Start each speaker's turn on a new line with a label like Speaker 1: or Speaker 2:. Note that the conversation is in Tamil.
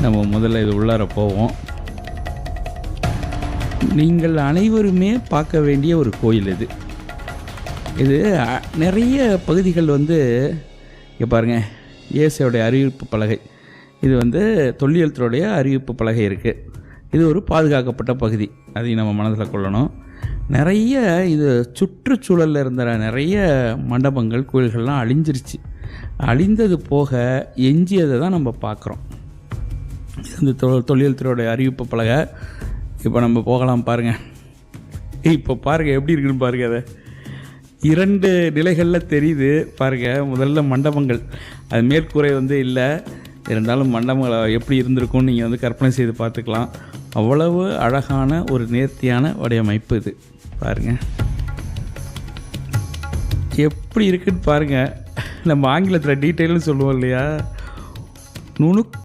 Speaker 1: நம்ம முதல்ல இது உள்ளார போவோம். நீங்கள் அனைவருமே பார்க்க வேண்டிய ஒரு கோயில் இது. இது நிறைய பகுதிகள் வந்து இங்கே பாருங்கள், ஏசியோடைய அறிவிப்பு பலகை. இது வந்து தொல்லியல் துறையுடைய அறிவிப்பு பலகை இருக்குது. இது ஒரு பாதுகாக்கப்பட்ட பகுதி, அதையும் நம்ம மனதில் கொள்ளணும். நிறைய இது சுற்றுச்சூழலில் இருந்த நிறைய மண்டபங்கள் கோயில்கள்லாம் அழிஞ்சிருச்சு. அழிந்தது போக எஞ்சியதை தான் நம்ம பார்க்குறோம். இந்த தொல்லியல் துறையுடைய அறிவிப்பு பலகை. இப்போ நம்ம போகலாம் பாருங்கள். இப்போ பாருங்கள் எப்படி இருக்குன்னு பாருங்கள். அதை 2 நிலைகளில் தெரியுது பாருங்கள். முதல்ல மண்டபங்கள், அது மேற்கூரை வந்து இல்லை, இருந்தாலும் மண்டபங்கள் எப்படி இருந்திருக்கும்னு நீங்கள் வந்து கற்பனை செய்து பார்த்துக்கலாம். அவ்வளவு அழகான ஒரு நேர்த்தியான வடிவமைப்பு இது பாருங்கள். எப்படி இருக்குன்னு பாருங்கள். நம்ம ஆங்கிலத்தில் டீட்டெயில்னு சொல்லுவோம் இல்லையா, நுணுக்